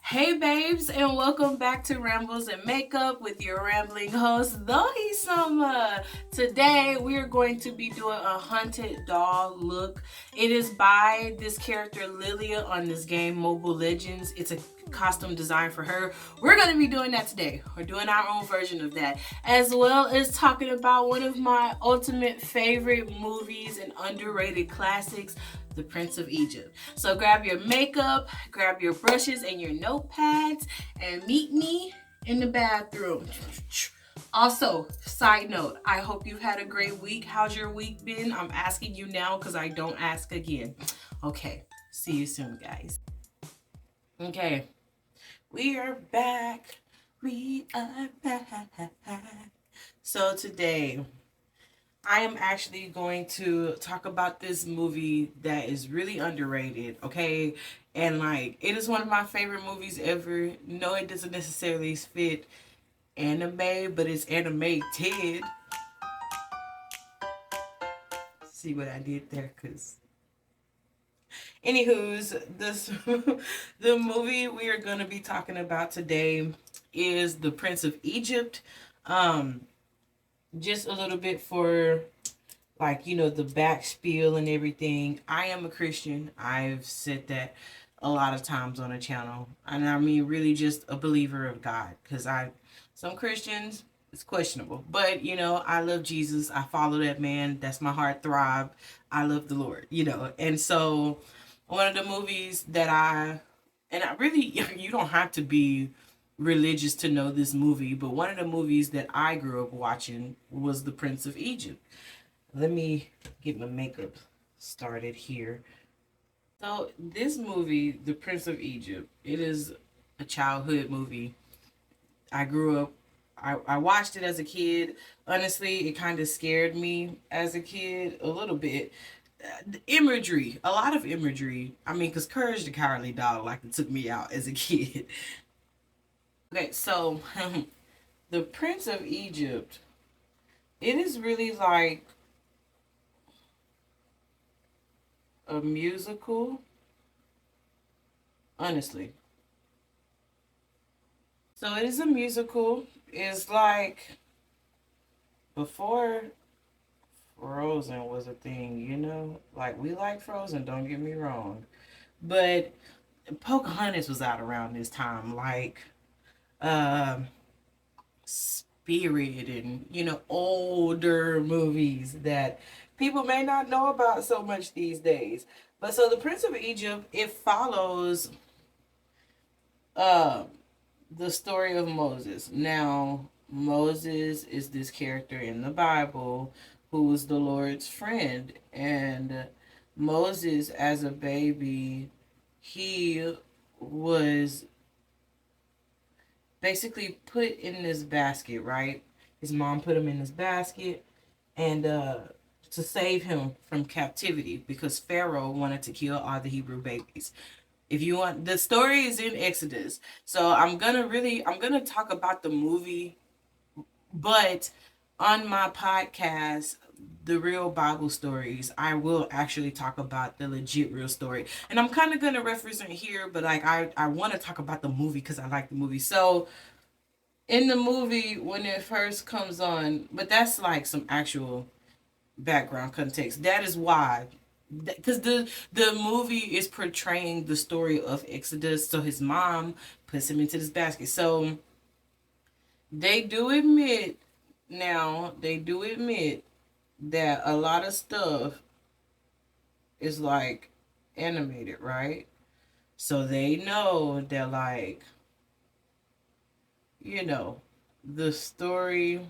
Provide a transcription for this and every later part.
Hey babes, and welcome back to Rambles and Makeup with your rambling host, DohiSama. Today we are going to be doing a haunted doll look. It is by this character Lylia on this game Mobile Legends. It's a costume design for her. We're going to be doing that today. We're doing our own version of that, as well as talking about one of my ultimate favorite movies and underrated classics, The Prince of Egypt. So grab your makeup, grab your brushes and your notepads, and meet me in the bathroom. Also, side note, I hope you've had a great week. How's your week been? I'm asking you now because I don't ask again. Okay, see you soon, guys. Okay, we are back. We are back. So today, I am actually going to talk about this movie that is really underrated, okay? And like, it is one of my favorite movies ever. No, it doesn't necessarily fit anime, but it's animated. See what I did there? Cause, anywho's, this the movie we are gonna be talking about today is The Prince of Egypt. Um, just a little bit for like, the back spiel and everything. I am a Christian. I've said that a lot of times on the channel, and I mean really just a believer of God, because I some Christians, it's questionable, but I love Jesus. I follow that man. That's my heart throb. I love the Lord, and so one of the movies that I really, you don't have to be religious to know this movie, but one of the movies that I grew up watching was The Prince of Egypt. Let me get my makeup started here. So this movie, The Prince of Egypt, it is a childhood movie. I grew up, I watched it as a kid. Honestly, it kind of scared me as a kid a little bit. The imagery, a lot of imagery. I mean, because Courage the Cowardly Dog, like, it took me out as a kid. Okay, so The Prince of Egypt, it is really like a musical, honestly. So it is a musical. It's like before Frozen was a thing. Like, we like Frozen, don't get me wrong. But Pocahontas was out around this time. Like, um Spirit and, older movies that people may not know about so much these days. But so The Prince of Egypt, it follows uh the story of Moses. Now, Moses is this character in the Bible who was the Lord's friend. And Moses, as a baby, he was basically put in this basket, right? His mom put him in this basket and to save him from captivity because Pharaoh wanted to kill all the Hebrew babies. If you want, the story is in Exodus. So I'm gonna talk about the movie, but on my podcast, The Real Bible Stories, I will actually talk about the legit real story. And I'm kind of gonna reference it here, but like, I want to talk about the movie because I like the movie. So in the movie, when it first comes on, but that's like some actual background context. That is why, because the movie is portraying the story of Exodus. So his mom puts him into this basket. So they do admit, they do admit that a lot of stuff is like animated, right? So they know that, like, you know the story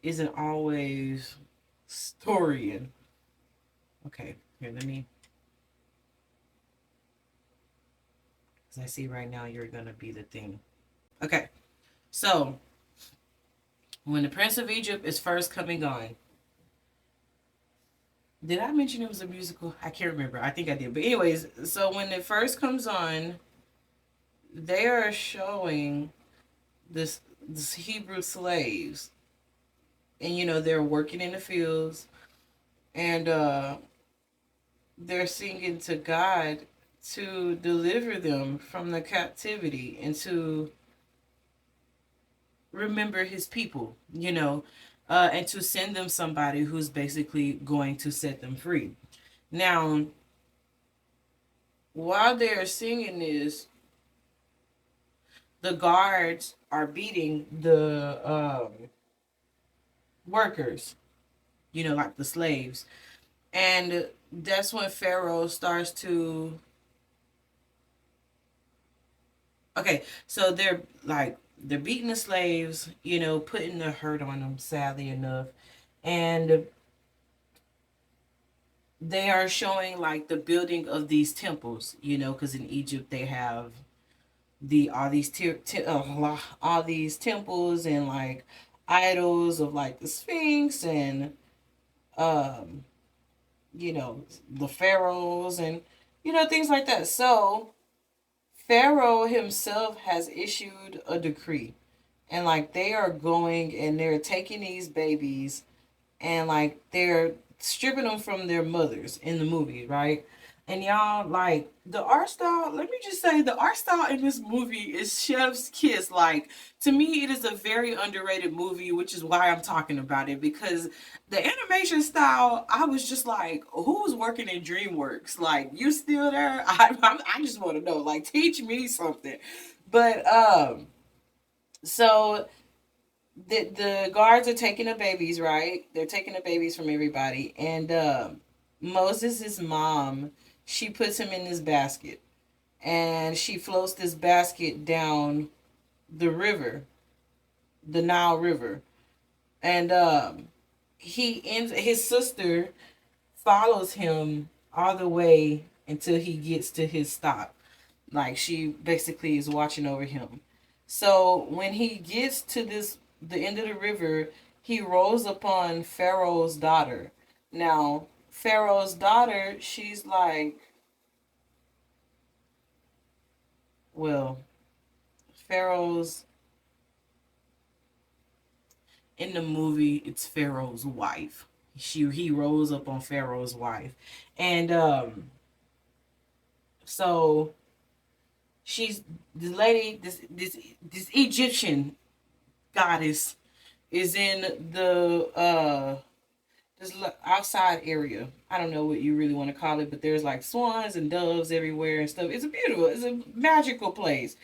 isn't always storying. Okay, here, let me, because I see right now you're gonna be the thing. Okay, so when the Prince of Egypt is first coming on, did I mention it was a musical? I can't remember. I think I did. But anyways, so when it first comes on, they are showing this Hebrew slaves, and they're working in the fields, and they're singing to God to deliver them from the captivity and to remember his people, and to send them somebody who's basically going to set them free. Now, while they're singing this, the guards are beating the workers, like the slaves. And that's when Pharaoh starts to. Okay, so they're beating the slaves, putting the hurt on them, sadly enough. And they are showing like the building of these temples, because in Egypt they have all these temples and like idols of like the Sphinx and um the pharaohs and things like that. So Pharaoh himself has issued a decree, and like they are going and they're taking these babies and like they're stripping them from their mothers in the movie, right? And y'all, like the art style, let me just say the art style in this movie is chef's kiss. Like, to me, it is a very underrated movie, which is why I'm talking about it, because the animation style, I was just like, who's working in DreamWorks? Like, you still there? I just want to know, like, teach me something. But so the guards are taking the babies, right? They're taking the babies from everybody, and Moses' mom, she puts him in this basket, and she floats this basket down the river, the Nile River, and he ends. His sister follows him all the way until he gets to his stop. Like, she basically is watching over him. So when he gets to the end of the river, he rolls upon Pharaoh's daughter. Now, Pharaoh's daughter, she's like, well, Pharaoh's in the movie, it's Pharaoh's wife. He rolls up on Pharaoh's wife. And so she's the lady, this Egyptian goddess is in the this outside area. I don't know what you really want to call it, but there's like swans and doves everywhere and stuff. It's a magical place.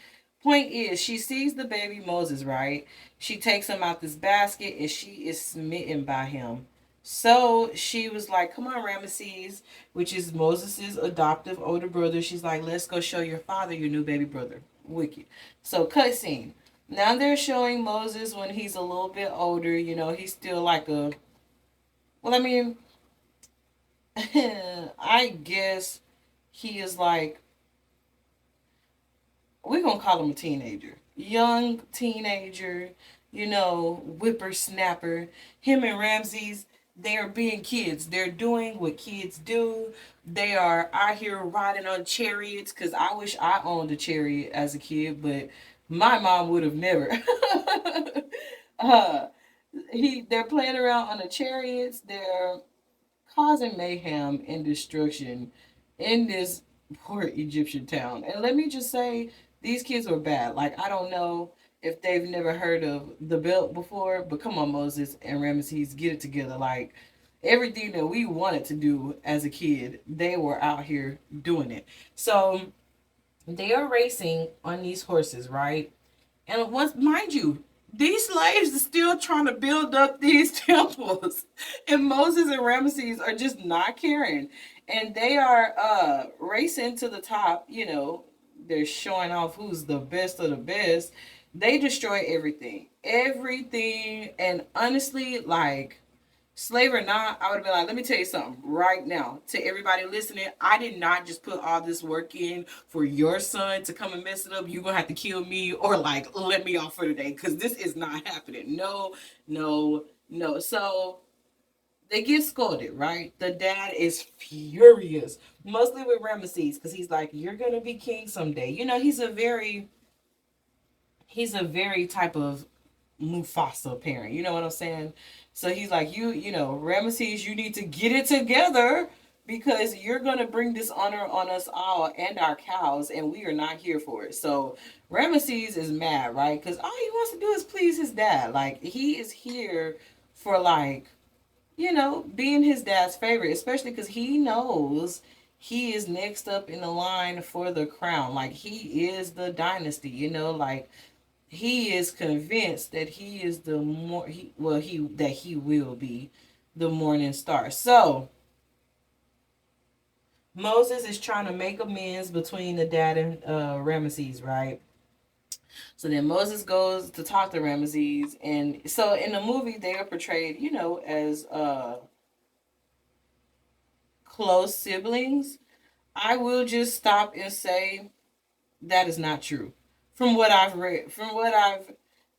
Point is, she sees the baby Moses, right? She takes him out this basket and she is smitten by him. So she was like, come on, Ramesses, which is Moses' adoptive older brother. She's like, let's go show your father your new baby brother. Wicked. So, cutscene. Now they're showing Moses when he's a little bit older. He's still like a. Well, I mean, I guess he is like, we're gonna call him a teenager, young teenager, whippersnapper. Him and Ramses, they are being kids. They're doing what kids do. They are out here riding on chariots. Cause I wish I owned a chariot as a kid, but my mom would have never. uh, they're playing around on the chariots. They're causing mayhem and destruction in this poor Egyptian town. And let me just say, these kids were bad. Like, I don't know if they've never heard of the belt before, but come on, Moses and Ramesses, get it together. Like, everything that we wanted to do as a kid, they were out here doing it. So they are racing on these horses, right? And once, mind you, these slaves are still trying to build up these temples. And Moses and Ramesses are just not caring. And they are racing to the top. They're showing off who's the best of the best. They destroy everything. Everything. And honestly, like, slave or not, I would have been like, let me tell you something right now to everybody listening. I did not just put all this work in for your son to come and mess it up. You're going to have to kill me or like let me off for today because this is not happening. No, no, no. So they get scolded, right? The dad is furious, mostly with Ramesses because he's like, you're going to be king someday. He's a very type of Mufasa parent. You know what I'm saying? So he's like, Ramesses, you need to get it together because you're going to bring dishonor on us all and our cows, and we are not here for it. So Ramesses is mad, right? Because all he wants to do is please his dad. Like, he is here for, like, being his dad's favorite, especially because he knows he is next up in the line for the crown. Like, he is the dynasty, like, he is convinced that he is the more he well he that he will be the morning star. So Moses is trying to make amends between the dad and Ramesses, right? So then Moses goes to talk to Ramesses, and so in the movie they are portrayed, as close siblings. I will just stop and say that is not true. From what I've read, from what I've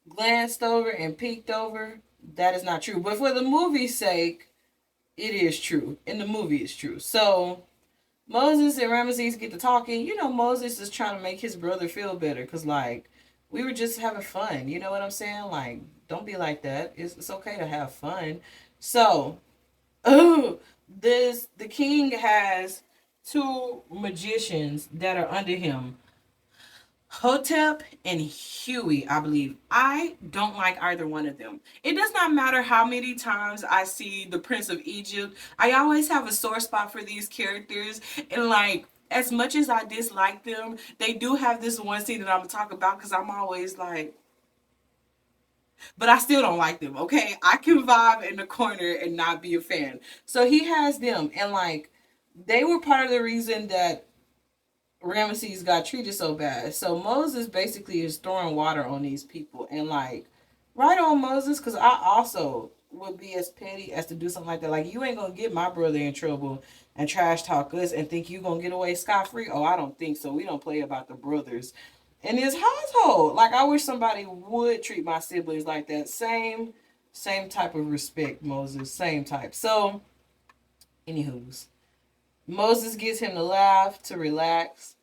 glanced over and peeked over, that is not true. But for the movie's sake, it is true. In the movie, it's true. So Moses and Ramesses get to talking. Moses is trying to make his brother feel better because, like, we were just having fun. You know what I'm saying? Like, don't be like that. It's okay to have fun. So, the king has two magicians that are under him, Hotep and Huey, I believe. I don't like either one of them. It does not matter how many times I see the Prince of Egypt. I always have a sore spot for these characters. And, like, as much as I dislike them, they do have this one scene that I'm going to talk about because I'm always like, but I still don't like them, okay? I can vibe in the corner and not be a fan. So he has them. And, like, they were part of the reason that Ramesses got treated so bad. So Moses basically is throwing water on these people, and, like, right on Moses, because I also would be as petty as to do something like that. Like, you ain't gonna get my brother in trouble and trash talk us and think you gonna get away scot free. Oh, I don't think so. We don't play about the brothers in his household. Like, I wish somebody would treat my siblings like that. Same type of respect, Moses. Same type. So, anywho's, Moses gets him to laugh, to relax.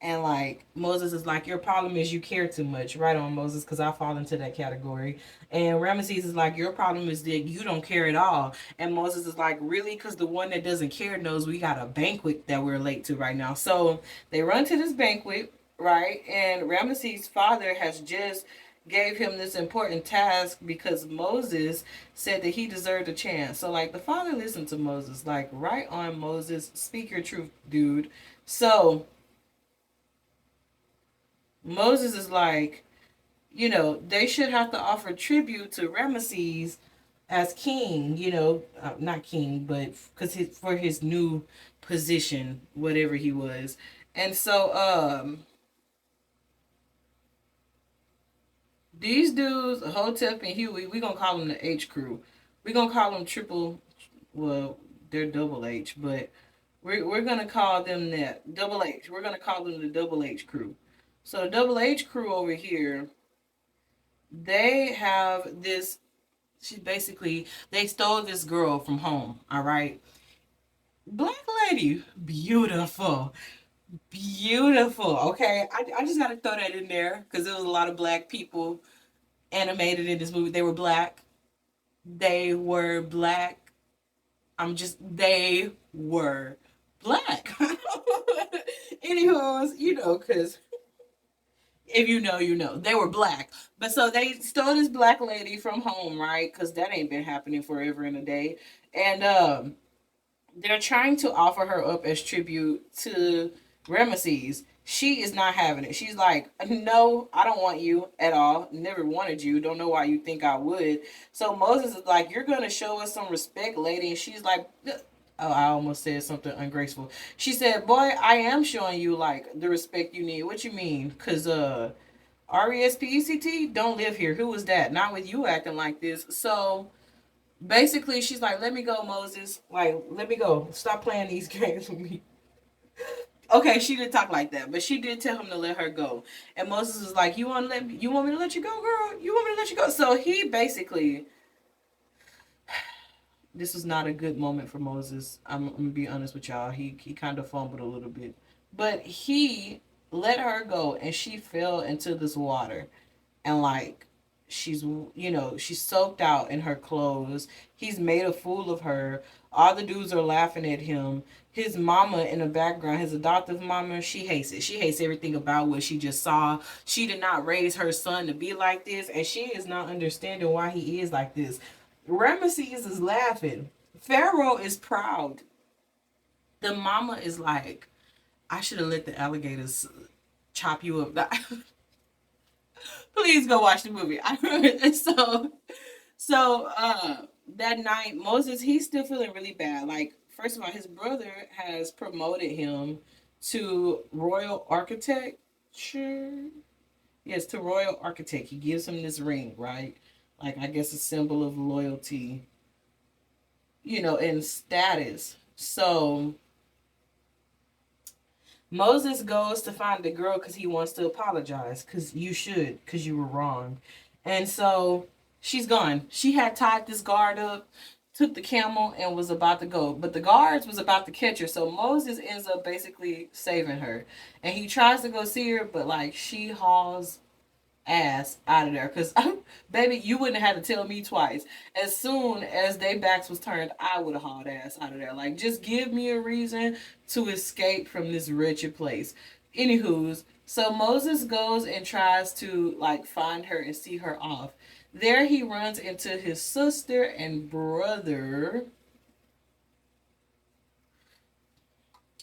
And, like, Moses is like, your problem is you care too much. Right on, Moses, because I fall into that category. And Ramesses is like, your problem is that you don't care at all. And Moses is like, really? Because the one that doesn't care knows we got a banquet that we're late to right now. So they run to this banquet, right? And Ramesses' father has just gave him this important task because Moses said that he deserved a chance. So, like, the father listened to Moses. Like, right on, Moses. Speak your truth, dude. So Moses is like, they should have to offer tribute to Ramesses as king, not king, but because for his new position, whatever he was. And so, these dudes, Hotep and Huey, we gonna call them the H crew. We gonna call them triple, well, they're double H, but we're gonna call them that double H. We're gonna call them the double H crew. So the double H crew over here, they have this. She basically, they stole this girl from home. All right, black lady, beautiful, beautiful. Okay, I just gotta throw that in there because there was a lot of black people animated in this movie. They were black. They were black. They were black. Anywho's, because if you know, you know. They were black. But so they stole this black lady from home, right? Because that ain't been happening forever and a day. And they're trying to offer her up as tribute to Ramesses. She is not having it. She's like, no, I don't want you at all. Never wanted you. Don't know why you think I would. So Moses is like, you're going to show us some respect, lady. And she's like, oh, I almost said something ungraceful. She said, boy, I am showing you, like, the respect you need. What you mean? Because, RESPECT don't live here. Who was that? Not with you acting like this. So basically, she's like, let me go, Moses. Like, let me go. Stop playing these games with me. Okay, she didn't talk like that, but she did tell him to let her go. And Moses was like, you want me to let you go, girl? You want me to let you go? So he basically, this was not a good moment for Moses. I'm gonna be honest with y'all. He kind of fumbled a little bit. But he let her go and she fell into this water. And, like, She's, she's soaked out in her clothes. He's made a fool of her. All the dudes are laughing at him. His mama in the background, his adoptive mama, she hates it. She hates everything about what she just saw. She did not raise her son to be like this, and she is not understanding why he is like this. Ramesses is laughing. Pharaoh is proud. The mama is like, I should have let the alligators chop you up. Please go watch the movie. So that night, Moses, he's still feeling really bad. Like, first of all, his brother has promoted him to royal architect. Sure. Yes, to royal architect. He gives him this ring, right? Like, I guess a symbol of loyalty, and status. So Moses goes to find the girl because he wants to apologize. Because you should, because you were wrong. And so she's gone. She had tied this guard up, took the camel, and was about to go. But the guards was about to catch her. So Moses ends up basically saving her. And he tries to go see her, but like she hauls ass out of there, because baby, you wouldn't have had to tell me twice. As soon as they backs was turned, I would have hauled ass out of there. Like, just give me a reason to escape from this wretched place. Anywho's, so Moses goes and tries to like find her and see her off. There he runs into his sister and brother.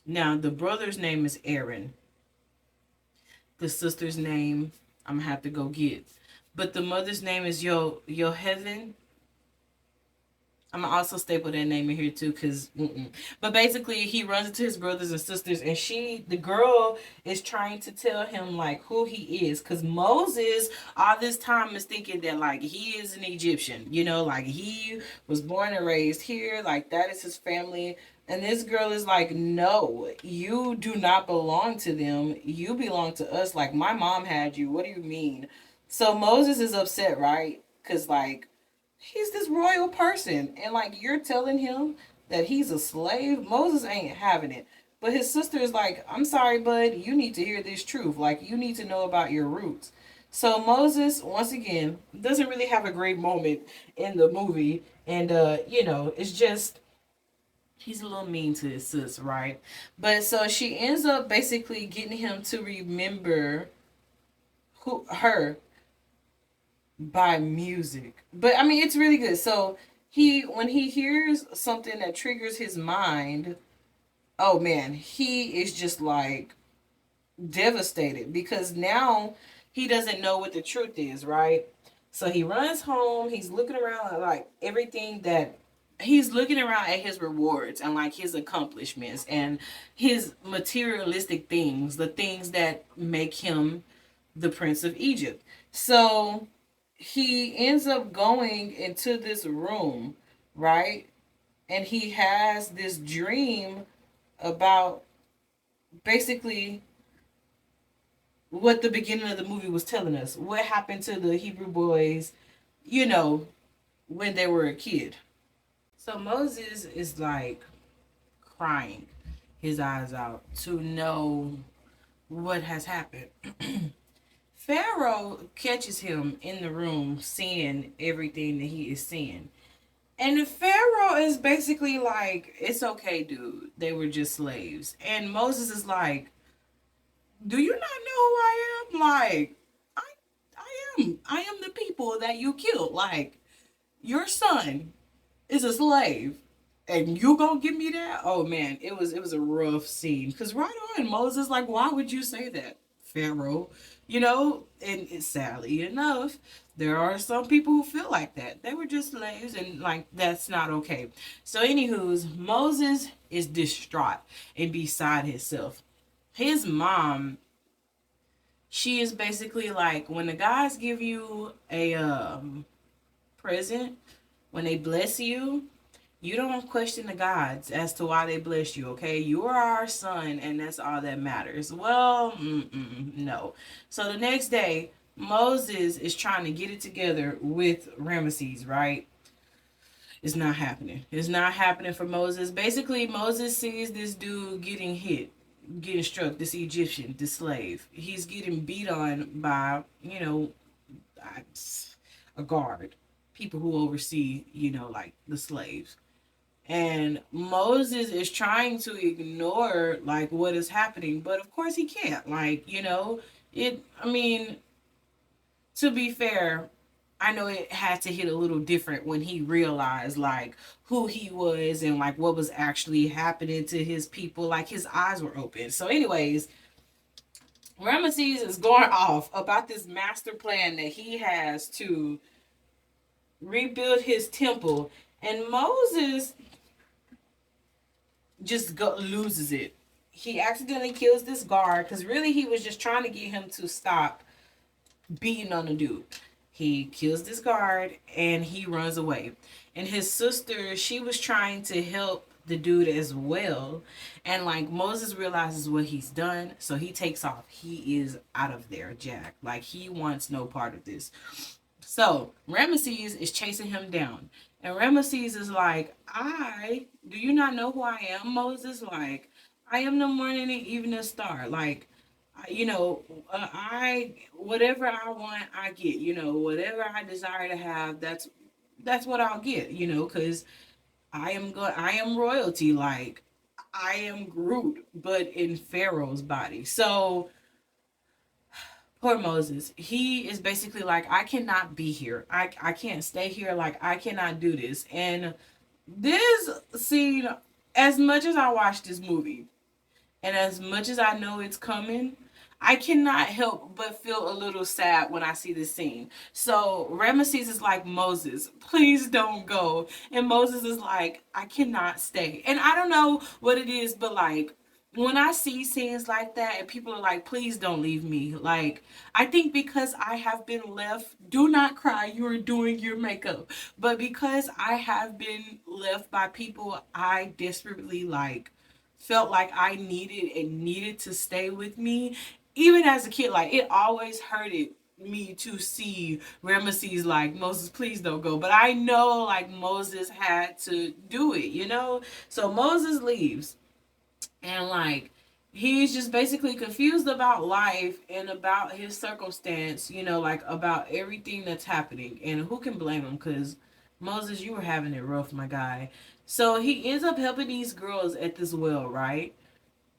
Now the brother's name is Aaron. The sister's name I'm gonna have to go get. But the mother's name is Yo Heaven. I'm gonna also staple that name in here too, cause. But basically, he runs into his brothers and sisters, and the girl, is trying to tell him like who he is, cause Moses all this time is thinking that like he is an Egyptian, like he was born and raised here, like that is his family. And this girl is like, no, you do not belong to them. You belong to us. Like my mom had you. What do you mean? So Moses is upset, right? Cause like he's this royal person, and like you're telling him that he's a slave. Moses ain't having it. But his sister is like, I'm sorry, bud, you need to hear this truth. Like, you need to know about your roots. So Moses, once again, doesn't really have a great moment in the movie. And it's just he's a little mean to his sis, right? But so she ends up basically getting him to remember her by music. But I mean, it's really good. So when he hears something that triggers his mind, oh man, he is just like devastated, because now he doesn't know what the truth is, right? So he runs home, he's looking around at like everything that he's looking around at his rewards and like his accomplishments and his materialistic things, the things that make him the Prince of Egypt. So he ends up going into this room, right? And he has this dream about basically what the beginning of the movie was telling us. What happened to the Hebrew boys, when they were a kid. So Moses is like crying his eyes out to know what has happened. Pharaoh catches him in the room seeing everything that he is seeing. And the Pharaoh is basically like, it's okay, dude. They were just slaves. And Moses is like, do you not know who I am? Like, I I am the people that you killed. Like, your son is a slave. And you gonna give me that? Oh man, it was a rough scene. Cause right on, Moses, like, why would you say that, Pharaoh? And it's sadly enough, there are some people who feel like that. They were just slaves, and like that's not okay. So, anywho's, Moses is distraught and beside himself. His mom, she is basically like, when the guys give you a present, when they bless you, you don't question the gods as to why they bless you, okay? You are our son, and that's all that matters. Well, no. So the next day, Moses is trying to get it together with Ramesses, right? It's not happening. It's not happening for Moses. Basically, Moses sees this dude getting hit, getting struck, this Egyptian, this slave. He's getting beat on by, a guard, people who oversee, like the slaves. And Moses is trying to ignore like what is happening, but of course he can't. Like, I mean, to be fair, I know it had to hit a little different when he realized like who he was and like what was actually happening to his people. Like his eyes were open. So, anyways, Ramesses is going off about this master plan that he has to rebuild his temple, and Moses just loses it. He accidentally kills this guard because really he was just trying to get him to stop beating on the dude. He kills this guard and he runs away. And his sister, she was trying to help the dude as well. And like Moses realizes what he's done, so he takes off. He is out of there, Jack. Like he wants no part of this. So Ramesses is chasing him down. And Ramesses is like, do you not know who I am, Moses? Like, I am the morning and evening star. Like, whatever I want, I get. Whatever I desire to have, that's what I'll get. Because I am royalty. Like, I am Groot, but in Pharaoh's body. So poor Moses. He is basically like, I cannot be here. I can't stay here. Like, I cannot do this. And this scene, as much as I watched this movie, and as much as I know it's coming, I cannot help but feel a little sad when I see this scene. So Ramesses is like, Moses, please don't go. And Moses is like, I cannot stay. And I don't know what it is, but like, when I see scenes like that and people are like, please don't leave me. Like, I think because I have been left, do not cry, you are doing your makeup. But because I have been left by people I desperately like, felt like I needed to stay with me. Even as a kid, like it always hurted me to see Ramesses like, Moses, please don't go. But I know like Moses had to do it. So Moses leaves, and like he's just basically confused about life and about his circumstance, like about everything that's happening. And who can blame him? Because Moses, you were having it rough, my guy. So he ends up helping these girls at this well, right?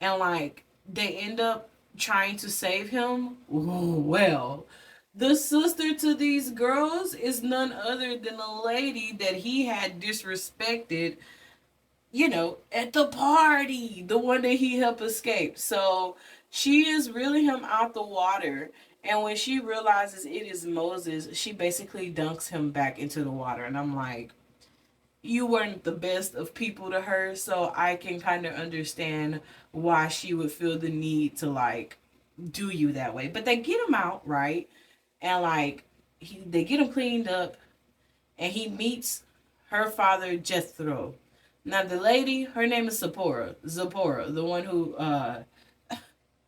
And like they end up trying to save him. Ooh, well, the sister to these girls is none other than a lady that he had disrespected, at the party, the one that he helped escape. So she is reeling him out the water. And when she realizes it is Moses, she basically dunks him back into the water. And I'm like, you weren't the best of people to her, so I can kind of understand why she would feel the need to like do you that way. But they get him out, right? And like they get him cleaned up, and he meets her father Jethro. Now the lady, her name is Zipporah, the one who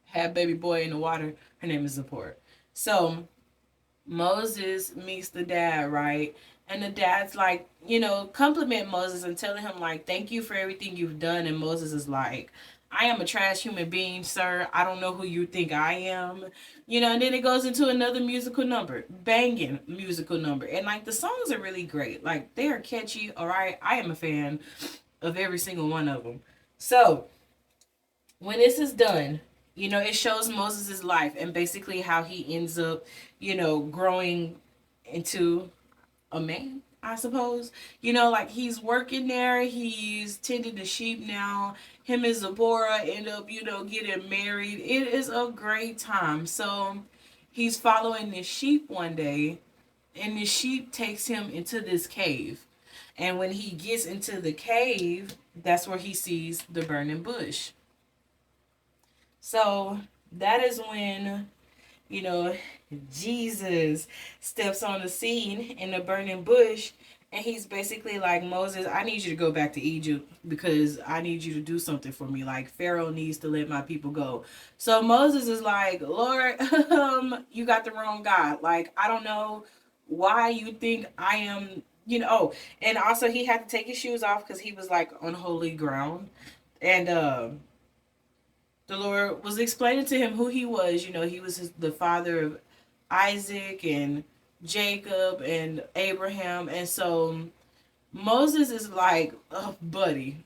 had baby boy in the water. Her name is Zipporah. So Moses meets the dad, right? And the dad's like, compliment Moses and telling him, like, thank you for everything you've done. And Moses is like, I am a trash human being, sir. I don't know who you think I am. And then it goes into another musical number, banging musical number. And, like, the songs are really great. Like, they are catchy, all right? I am a fan of every single one of them. So, when this is done, it shows Moses' life and basically how he ends up, growing into a man, I suppose. Like he's working there, he's tending the sheep now. Him and Zipporah end up, getting married. It is a great time. So he's following this sheep one day, and the sheep takes him into this cave. And when he gets into the cave, that's where he sees the burning bush. So that is when, Jesus steps on the scene in the burning bush, and he's basically like, Moses, I need you to go back to Egypt because I need you to do something for me. Like, Pharaoh needs to let my people go. So Moses is like, Lord, you got the wrong God. Like, I don't know why you think I am, Oh, and also he had to take his shoes off because he was like on holy ground. And, the Lord was explaining to him who he was. He was the father of Isaac and Jacob and Abraham. And so Moses is like, oh, buddy,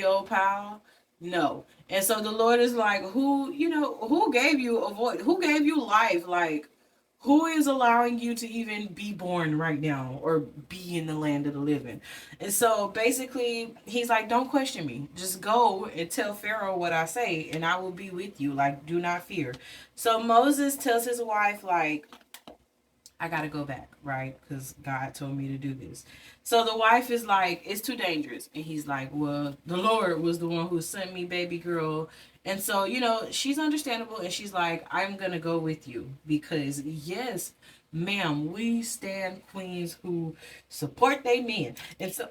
old pal. No. And so the Lord is like, who gave you a voice? Who gave you life? Like, who is allowing you to even be born right now or be in the land of the living? And so basically, he's like, don't question me. Just go and tell Pharaoh what I say, and I will be with you. Like, do not fear. So Moses tells his wife, like, I gotta go back, right? Because God told me to do this. So the wife is like, it's too dangerous. And he's like, well, the Lord was the one who sent me, baby girl. And so, she's understandable. And she's like, I'm gonna go with you. Because, yes, ma'am, we stand queens who support they men. And so,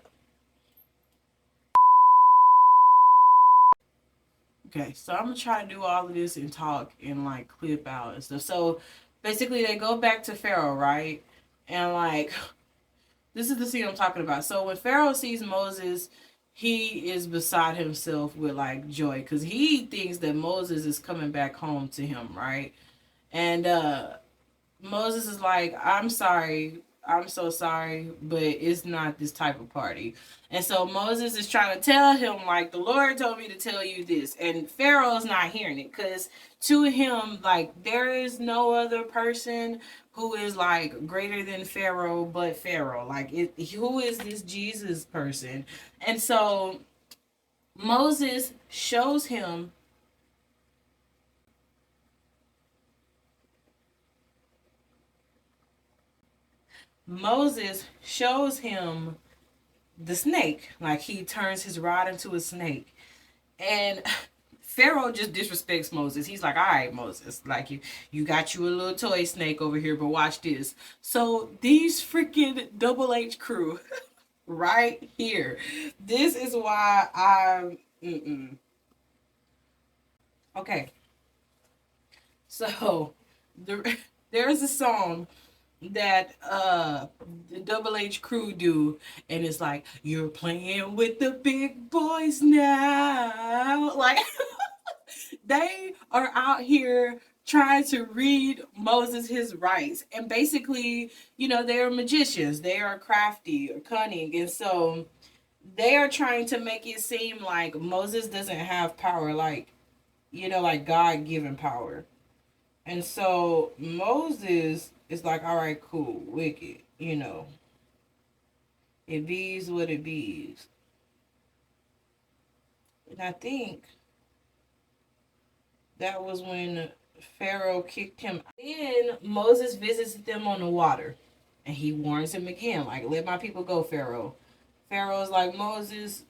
okay, so I'm gonna try to do all of this and talk and like clip out and stuff. So basically, they go back to Pharaoh, right? And like, this is the scene I'm talking about. So when Pharaoh sees Moses, he is beside himself with like joy because he thinks that Moses is coming back home to him, right? And Moses is like, I'm sorry. I'm so sorry, but it's not this type of party. And so Moses is trying to tell him, like, the Lord told me to tell you this. And Pharaoh's not hearing it because to him, like, there is no other person who is, like, greater than Pharaoh but Pharaoh. Like, who is this Jesus person? And so Moses shows him Moses shows him the snake. Like he turns his rod into a snake. And Pharaoh just disrespects Moses. He's like, all right, Moses, like you got you a little toy snake over here, but watch this. So these freaking Double H crew right here. This is why I'm okay. So the there's a song that the Double H crew do, and it's like, you're playing with the big boys now. Like they are out here trying to read Moses his rights. And basically, they are magicians. They are crafty or cunning. And so they are trying to make it seem like Moses doesn't have power, like, like God given power. And so Moses is like, all right, cool, wicked, it bees what it bees. And I think that was when Pharaoh kicked him. Then Moses visits them on the water. And he warns him again, like, let my people go, Pharaoh. Pharaoh's like, Moses,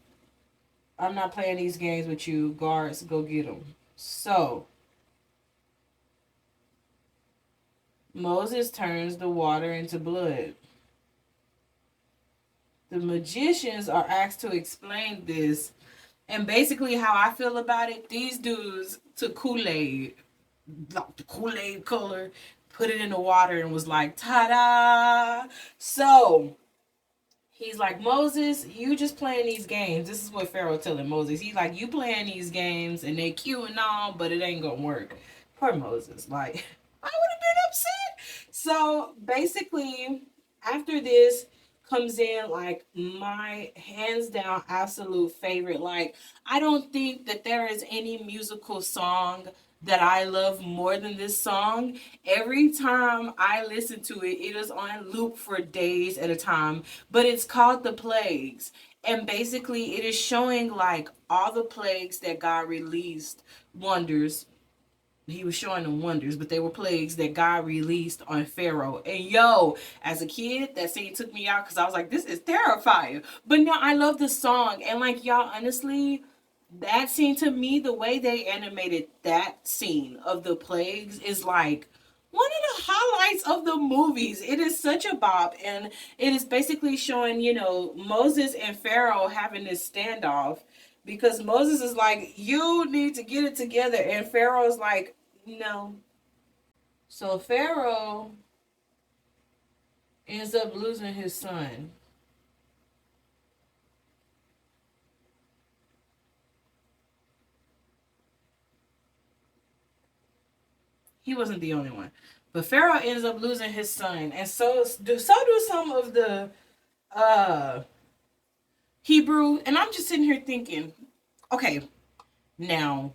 I'm not playing these games with you. Guards, go get them. So Moses turns the water into blood. The magicians are asked to explain this. And basically, how I feel about it, these dudes took Kool-Aid, like the Kool-Aid color, put it in the water, and was like, ta-da! So he's like, Moses, you just playing these games. This is what Pharaoh telling Moses. He's like, you playing these games, and they cute and all, but it ain't gonna work. Poor Moses. Like, I would have been upset. So basically, after this comes in like my hands down absolute favorite. Like, I don't think that there is any musical song that I love more than this song. Every time I listen to it, it is on loop for days at a time. But it's called The Plagues. And basically, it is showing like all the plagues that God released, wonders. He was showing them wonders, but they were plagues that God released on Pharaoh. And yo, as a kid, that scene took me out because I was like, this is terrifying. But no, I love the song. And like, y'all, honestly, that scene, to me, the way they animated that scene of the plagues is like one of the highlights of the movies. It is such a bop, and it is basically showing, Moses and Pharaoh having this standoff because Moses is like, you need to get it together, and Pharaoh's like, no. So Pharaoh ends up losing his son. He wasn't the only one. But Pharaoh ends up losing his son, and so do some of the uh Hebrew. And I'm just sitting here thinking, okay, now,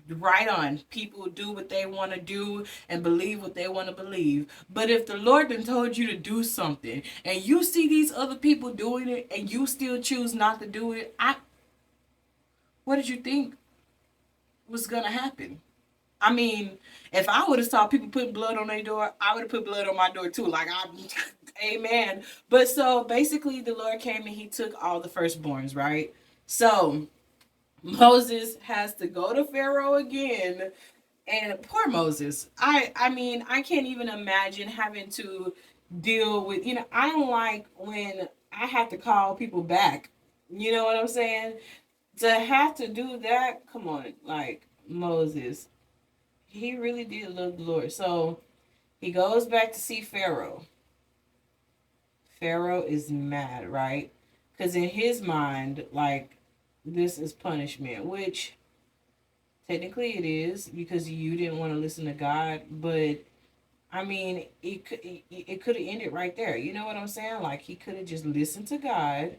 right on. People do what they want to do and believe what they want to believe. But if the Lord then told you to do something and you see these other people doing it and you still choose not to do it, what did you think was gonna happen? I mean, if I would have saw people putting blood on their door, I would have put blood on my door too. Like amen. But so basically, the Lord came and He took all the firstborns, right? So Moses has to go to Pharaoh again. And poor Moses. I mean, I can't even imagine having to deal with, I don't like when I have to call people back. You know what I'm saying? To have to do that, come on, like Moses. He really did love the Lord. So he goes back to see Pharaoh. Pharaoh is mad, right? Because in his mind, like, this is punishment, which technically it is because you didn't want to listen to God, but I mean, it could have ended right there. You know what I'm saying? Like he could have just listened to God,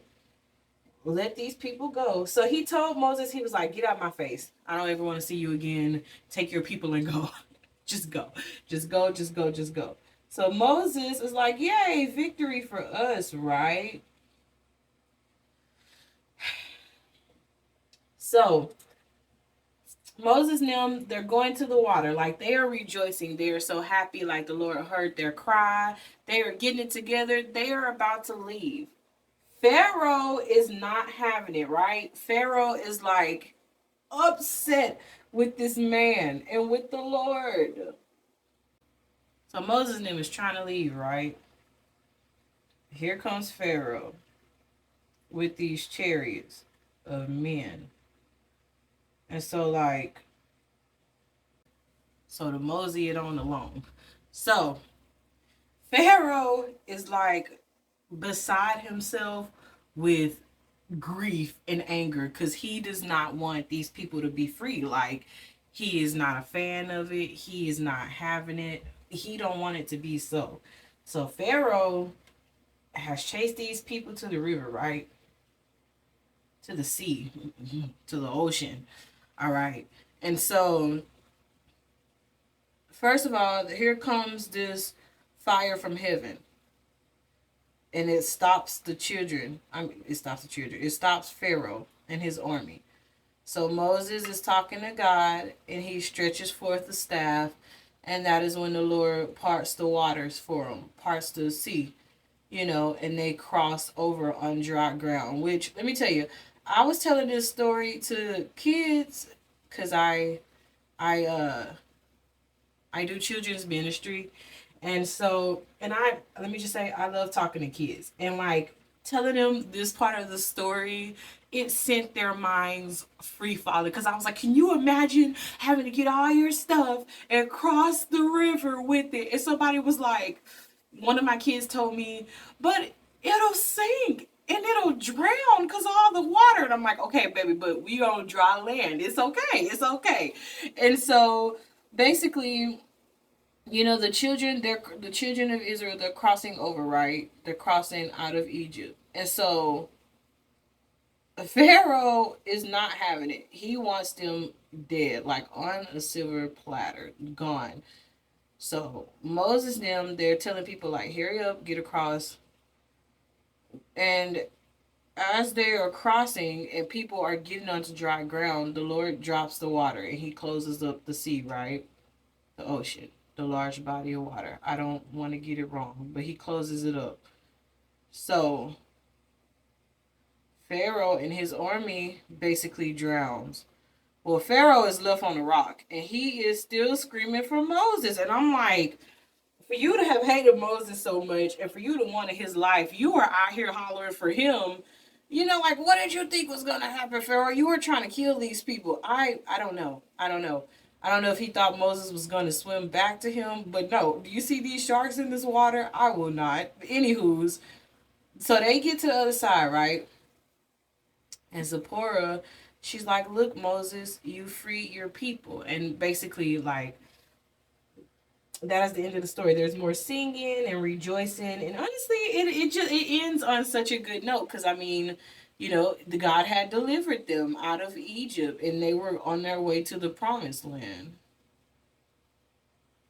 let these people go. So he told Moses, he was like, "Get out my face. I don't ever want to see you again. Take your people and go. Just go. Just go, just go, just go." So Moses is like, "Yay, victory for us, right?" So Moses and them, they're going to the water. Like they are rejoicing. They are so happy. Like the Lord heard their cry. They are getting it together. They are about to leave. Pharaoh is not having it, right? Pharaoh is like upset with this man and with the Lord. So Moses and them is trying to leave, right? Here comes Pharaoh with these chariots of men. And so like so to mosey it on along. So Pharaoh is like beside himself with grief and anger because he does not want these people to be free. Like he is not a fan of it. He is not having it. He don't want it to be so. So Pharaoh has chased these people to the river, right? To the sea, to the ocean. All right. And so first of all, here comes this fire from heaven. And it stops the children. It stops the children. It stops Pharaoh and his army. So Moses is talking to God, and he stretches forth the staff, and that is when the Lord parts the waters for him, parts the sea, and they cross over on dry ground. Which, let me tell you, I was telling this story to kids because I I do children's ministry. And so, let me just say, I love talking to kids and like telling them this part of the story. It sent their minds free falling because I was like, can you imagine having to get all your stuff and cross the river with it? And somebody was like, one of my kids told me, but it'll sink and it'll drown because of all the water. And I'm like, okay, baby, but we on dry land. It's okay. It's okay. And so basically, the children of Israel, they're crossing over, right? They're crossing out of Egypt. And so Pharaoh is not having it. He wants them dead, like on a silver platter, gone. So Moses and them, they're telling people like, hurry up, get across. And as they are crossing and people are getting onto dry ground, the Lord drops the water and he closes up the sea, right? The ocean, the large body of water. I don't want to get it wrong, but he closes it up. So Pharaoh and his army basically drowns. Well, Pharaoh is left on the rock and he is still screaming for Moses. And I'm like, for you to have hated Moses so much and for you to want his life, you are out here hollering for him. Like what did you think was gonna happen, Pharaoh? You were trying to kill these people. I don't know. I don't know. I don't know if he thought Moses was gonna swim back to him, but no. Do you see these sharks in this water? I will not. Anywho's, so they get to the other side, right? And Zipporah, she's like, "Look, Moses, you freed your people," and basically like that is the end of the story. There's more singing and rejoicing, and honestly, it ends on such a good note because I mean, the God had delivered them out of Egypt, and they were on their way to the promised land.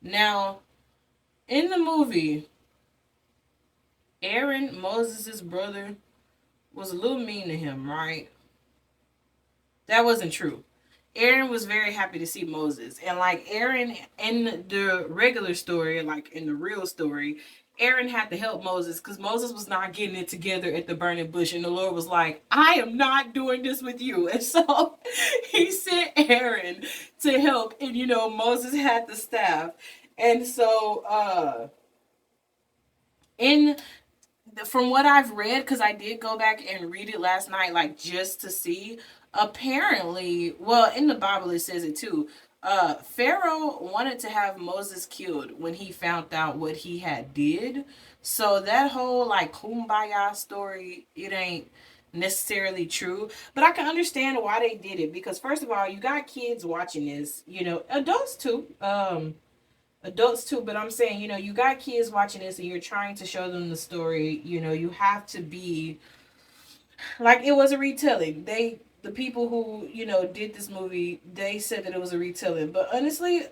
Now, in the movie, Aaron, Moses' brother, was a little mean to him, right? That wasn't true. Aaron was very happy to see Moses. And like Aaron in the regular story, like in the real story, Aaron had to help Moses because Moses was not getting it together at the burning bush. And the Lord was like, I am not doing this with you. And so he sent Aaron to help. And Moses had the staff. And so in from what I've read, because I did go back and read it last night, like just to see, apparently, well, in the Bible it says it too. Pharaoh wanted to have Moses killed when he found out what he had did. So that whole like kumbaya story, it ain't necessarily true. But I can understand why they did it because first of all, you got kids watching this, adults too. Adults too, but I'm saying, you got kids watching this and you're trying to show them the story, you have to be like it was a retelling. The people who, did this movie, they said that it was a retelling. But honestly,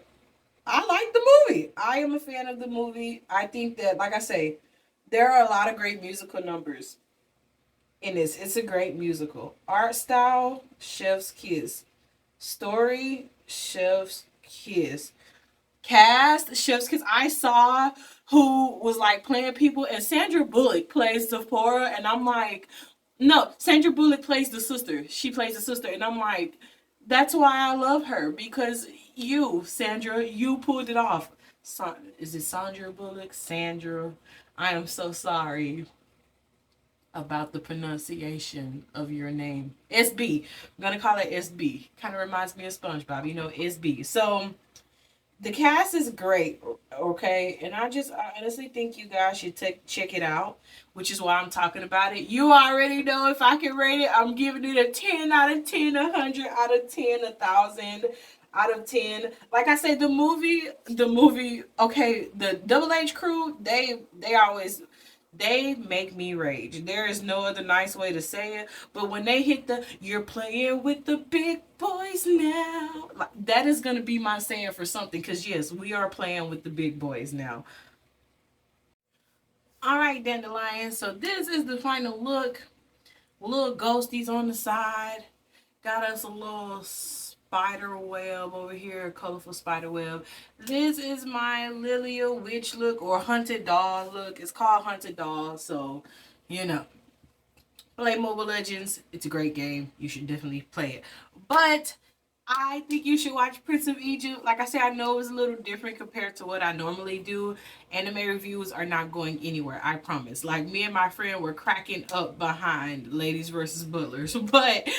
I like the movie. I am a fan of the movie. I think that, like I say, there are a lot of great musical numbers in this. It's a great musical. Art style, chef's kiss. Story, chef's kiss. Cast, chef's kiss. I saw who was like playing people, and Sandra Bullock plays Sephora, and I'm like, no, Sandra Bullock plays the sister. She plays the sister, and I'm like, that's why I love her because you, Sandra, you pulled it off. Is it Sandra Bullock? Sandra, I am so sorry about the pronunciation of your name. SB. I'm gonna call it SB. Kind of reminds me of SpongeBob, SB. So the cast is great, okay? And I honestly think you guys should check it out, which is why I'm talking about it. You already know if I can rate it, I'm giving it a 10 out of 10, 100 out of 10, 1,000 out of 10. Like I said, the movie, okay, the Double H crew, they make me rage. There is no other nice way to say it. But when they hit you're playing with the big boys now, like, that is going to be my saying for something. Because, yes, we are playing with the big boys now. All right, dandelions. So this is the final look. Little ghosties on the side. Got us a little spider web over here, a colorful spider web. This is my Lylia witch look or haunted doll look. It's called Haunted Doll, so play Mobile Legends. It's a great game. You should definitely play it. But I think you should watch Prince of Egypt. Like I said, I know it's a little different compared to what I normally do. Anime reviews are not going anywhere, I promise. Like me and my friend were cracking up behind Ladies versus Butlers, but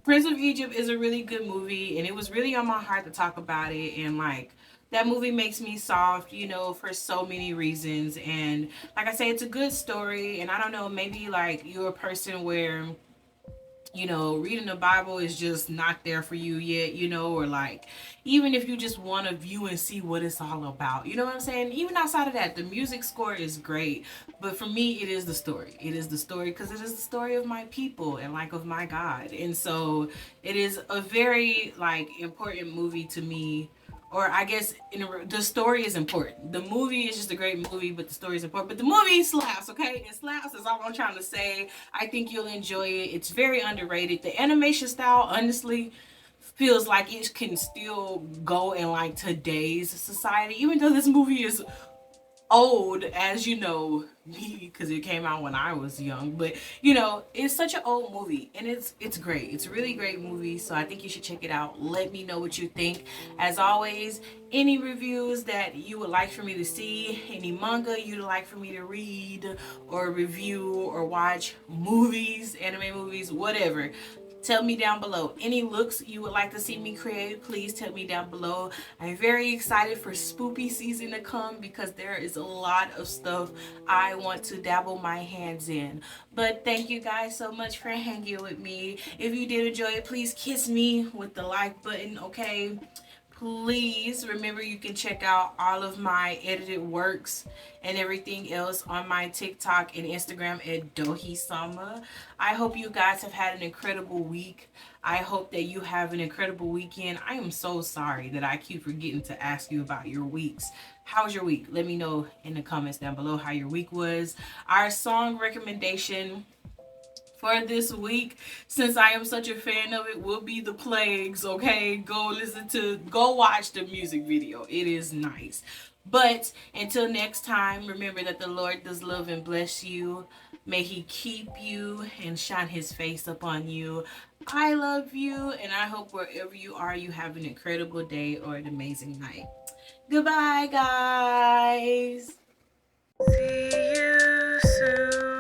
Prince of Egypt is a really good movie, and it was really on my heart to talk about it. And like that movie makes me soft, for so many reasons. And like I say, it's a good story. And I don't know, maybe like you're a person where reading the Bible is just not there for you yet, or like, even if you just want to view and see what it's all about, you know what I'm saying? Even outside of that, the music score is great. But for me, it is the story. It is the story because it is the story of my people and like of my God. And so it is a very like important movie to me, or I guess the story is important. The movie is just a great movie, but the story is important. But the movie slaps, okay? It slaps is all I'm trying to say. I think you'll enjoy it. It's very underrated. The animation style, honestly, feels like it can still go in like today's society, even though this movie is old, as me, because it came out when I was young. But it's such an old movie, and it's great. It's a really great movie, so I think you should check it out. Let me know what you think. As always, any reviews that you would like for me to see, any manga you'd like for me to read or review or watch, movies, anime movies, whatever, tell me down below. Any looks you would like to see me create, please tell me down below. I'm very excited for spoopy season to come because there is a lot of stuff I want to dabble my hands in. But thank you guys so much for hanging with me. If you did enjoy it, please kiss me with the like button, okay? Please remember you can check out all of my edited works and everything else on my TikTok and Instagram at DohiSama. I hope you guys have had an incredible week. I hope that you have an incredible weekend. I am so sorry that I keep forgetting to ask you about your weeks. How was your week? Let me know in the comments down below how your week was. Our song recommendation for this week, since I am such a fan of it, will be The Plagues. Okay, go watch the music video. It is nice. But until next time, remember that the Lord does love and bless you. May he keep you and shine his face upon you. I love you, and I hope wherever you are, you have an incredible day or an amazing night. Goodbye, guys. See you soon.